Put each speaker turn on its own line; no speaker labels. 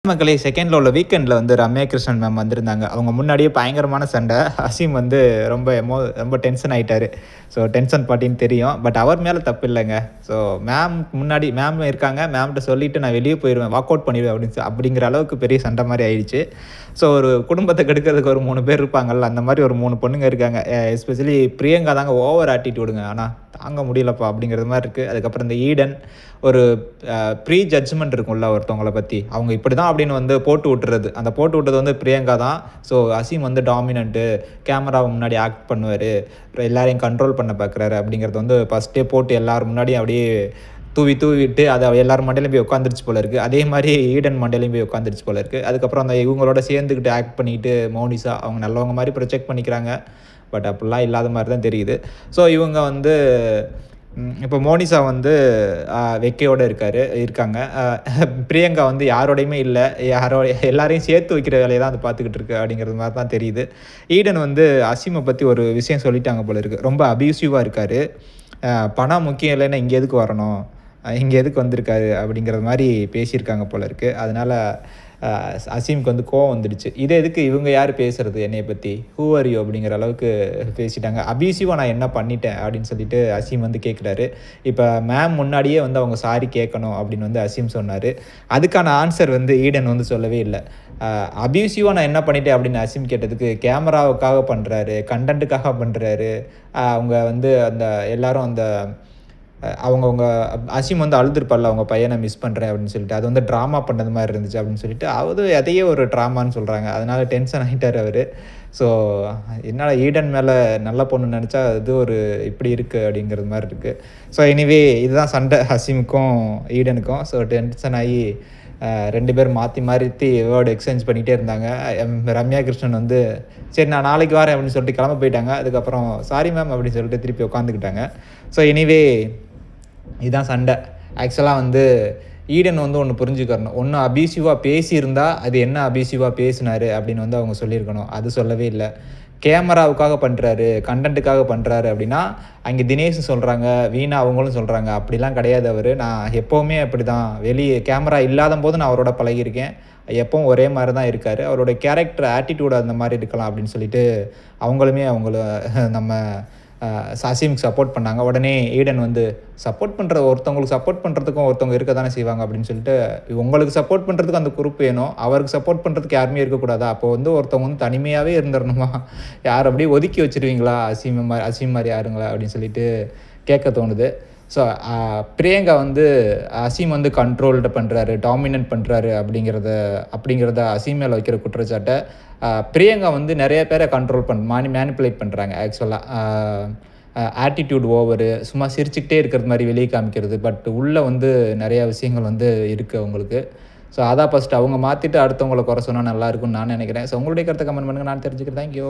மக்களே செகண்ட்ல உள்ள வீக்கெண்டில் வந்து ரம்யா கிருஷ்ணன் மேம் வந்திருந்தாங்க. அவங்க முன்னாடியே பயங்கரமான சண்டை. அசீம் வந்து ரொம்ப டென்ஷன் ஆகிட்டார். ஸோ டென்ஷன் பார்ட்டின்னு தெரியும். பட் அவர் மேலே தப்பு இல்லைங்க. ஸோ மேம் இருக்காங்க. மேம்கிட்ட சொல்லிவிட்டு நான் வெளியே போயிடுவேன், வாக் அவுட் பண்ணிடுவேன் அப்படிங்கிற அளவுக்கு பெரிய சண்டை மாதிரி ஆயிடுச்சு. ஸோ ஒரு குடும்பத்தை கெடுக்கிறதுக்கு ஒரு 3 பேர் இருப்பாங்கல்ல, அந்த மாதிரி ஒரு 3 பொண்ணுங்க இருக்காங்க. எஸ்பெஷலி பிரியங்கா தாங்க ஓவர் ஆட்டிடியூடுங்க. ஆனால் தாங்க முடியலப்பா அப்படிங்கிறது மாதிரி இருக்குது. அதுக்கப்புறம் இந்த ஈடன் ஒரு ப்ரீ ஜட்ஜ்மெண்ட் இருக்கும்ல ஒருத்தவங்களை பற்றி, அவங்க இப்படி தான் அப்படின்னு வந்து போட்டு விட்டுறது. அந்த போட்டு விட்டது வந்து பிரியங்கா தான். ஸோ அசீம் வந்து டாமினண்ட்டு, கேமராவை முன்னாடி ஆக்ட் பண்ணுவார், எல்லாரையும் கண்ட்ரோல் பண்ண பார்க்குறாரு அப்படிங்கிறது வந்து ஃபஸ்ட்டே போட்டு எல்லோரும் முன்னாடியும் அப்படியே தூவி விட்டு அதை எல்லாரும் மண்டையிலையும் போய் உட்காந்துருச்சு போல இருக்குது. அதே மாதிரி ஈடன் மண்டையிலையும் போய் உட்காந்துருச்சு போல இருக்குது. அதுக்கப்புறம் அந்த இவங்களோட சேர்ந்துக்கிட்டு ஆக்ட் பண்ணிக்கிட்டு மோனிஷா அவங்க நல்லவங்க மாதிரி ப்ரொஜெக்ட் பண்ணிக்கிறாங்க. பட் அப்படிலாம் இல்லாத மாதிரி தான் தெரியுது. ஸோ இவங்க வந்து இப்போ மோனிஷா வந்து வெக்கையோடு இருக்காங்க. பிரியங்கா வந்து யாரோடையுமே இல்லை, எல்லாரையும் சேர்த்து வைக்கிற வேலையை தான் அது பார்த்துக்கிட்டு இருக்கு அப்படிங்கிறது மாதிரி தான் தெரியுது. ஈடன் வந்து அசீமை பற்றி ஒரு விஷயம் சொல்லிட்டாங்க போல இருக்குது. ரொம்ப அபியூசிவாக இருக்கார். பணம் முக்கியம் இல்லைன்னா இங்கே எதுக்கு வரணும், இங்கே எதுக்கு வந்திருக்காரு அப்படிங்கிற மாதிரி பேசியிருக்காங்க போல இருக்குது. அதனால் அசீமுக்கு வந்து கோவம் வந்துடுச்சு. இதை எதுக்கு இவங்க யார் பேசுகிறது என்னையை பற்றி, ஹூ ஆர் யூ அப்படிங்கிற அளவுக்கு பேசிட்டாங்க. அபியூசிவாக நான் என்ன பண்ணிட்டேன் அப்படின்னு சொல்லிட்டு அசீம் வந்து கேட்குறாரு. இப்போ மேம் முன்னாடியே வந்து அவங்க சாரி கேட்கணும் அப்படின்னு வந்து அசீம் சொன்னார். அதுக்கான ஆன்சர் வந்து ஈடன் வந்து சொல்லவே இல்லை. அபியூசிவாக நான் என்ன பண்ணிட்டேன் அப்படின்னு அசீம் கேட்டதுக்கு கேமராவுக்காக பண்ணுறாரு, கண்டென்ட்டுக்காக பண்ணுறாரு. அவங்க வந்து அந்த எல்லோரும் அந்த அவங்கவுங்க அசீம் வந்து அழுதுருப்பார்ல, அவங்க பையனை மிஸ் பண்ணுறேன் அப்படின்னு சொல்லிட்டு, அது வந்து ட்ராமா பண்ணது மாதிரி இருந்துச்சு அப்படின்னு சொல்லிட்டு அதையே ஒரு ட்ராமான்னு சொல்கிறாங்க. அதனால் டென்ஷன் ஆகிட்டார் அவர். ஸோ என்னால் ஈடன் மேலே நல்ல பொண்ணு நினச்சா அது ஒரு இப்படி இருக்குது அப்படிங்கிறது மாதிரி இருக்குது. ஸோ எனிவே இதுதான் சண்டை அசீமுக்கும் ஈடனுக்கும். ஸோ டென்ஷன் ஆகி 2 பேர் மாற்றி வேர்டு எக்ஸ்சேஞ்ச் பண்ணிகிட்டே இருந்தாங்க. ரம்யா கிருஷ்ணன் வந்து சரி நான் நாளைக்கு வரேன் அப்படின்னு சொல்லிட்டு கிளம்ப போயிட்டாங்க. அதுக்கப்புறம் சாரி மேம் அப்படின்னு சொல்லிட்டு திருப்பி உட்காந்துக்கிட்டாங்க. ஸோ எனிவே இதுதான் சண்டை. ஆக்சுவலாக வந்து ஈடன் வந்து ஒன்று புரிஞ்சுக்கணும். ஒன்று அபியூசிவாக பேசியிருந்தால் அது என்ன அபியூசிவாக பேசினார் அப்படின்னு வந்து அவங்க சொல்லியிருக்கணும். அது சொல்லவே இல்லை. கேமராவுக்காக பண்ணுறாரு, கண்டென்ட்டுக்காக பண்ணுறாரு அப்படின்னா அங்கே தினேஷ் சொல்கிறாங்க, வீணா அவங்களும் சொல்கிறாங்க. அப்படிலாம் கிடையாது அவர். நான் எப்போவுமே அப்படி தான், வெளியே கேமரா இல்லாத போது நான் அவரோட பழகியிருக்கேன். எப்பவும் ஒரே மாதிரி தான் இருக்கார். அவரோட கேரக்டர் ஆட்டிடியூட் அந்த மாதிரி இருக்கலாம் அப்படின்னு சொல்லிட்டு அவங்கள நம்ம அசீமுக்கு சப்போர்ட் பண்ணாங்க. உடனே ஈடன் வந்து ஒருத்தவங்களுக்கு சப்போர்ட் பண்ணுறதுக்கும் ஒருத்தவங்க இருக்க தானே செய்வாங்க அப்படின்னு சொல்லிட்டு, உங்களுக்கு சப்போர்ட் பண்ணுறதுக்கு அந்த குரூப் வேணும், அவருக்கு சப்போர்ட் பண்ணுறதுக்கு யாருமே இருக்கக்கூடாதா? அப்போ வந்து ஒருத்தவங்க வந்து தனிமையாகவே இருந்துடணுமா? யார் அப்படியே ஒதுக்கி வச்சுருவீங்களா அசீம் மாதிரி யாருங்களா அப்படின்னு சொல்லிட்டு கேட்க தோணுது. ஸோ பிரியங்கா வந்து அசீம் வந்து கண்ட்ரோல்டு பண்ணுறாரு, டாமினன்ட் பண்ணுறாரு அப்படிங்கிறத அசீம் மேலே வைக்கிற குற்றச்சாட்டை பிரியங்கா வந்து நிறைய பேரை கண்ட்ரோல் மேனிப்புலேட் பண்ணுறாங்க. ஆக்சுவலாக ஆட்டிடியூட் ஓவரு, சும்மா சிரிச்சுக்கிட்டே இருக்கிறது மாதிரி வெளியே காமிக்கிறது. பட் உள்ளே வந்து நிறையா விஷயங்கள் வந்து இருக்குது அவங்களுக்கு. ஸோ அதான் ஃபஸ்ட்டு அவங்க மாற்றிட்டு அடுத்தவங்களை குறை சொன்னால் நல்லாயிருக்கும்னு நான் நினைக்கிறேன். ஸோ உங்களுடைய கருத்தை கமெண்ட் பண்ணுங்கள், நான் தெரிஞ்சுக்கிறேன். தேங்க்யூ.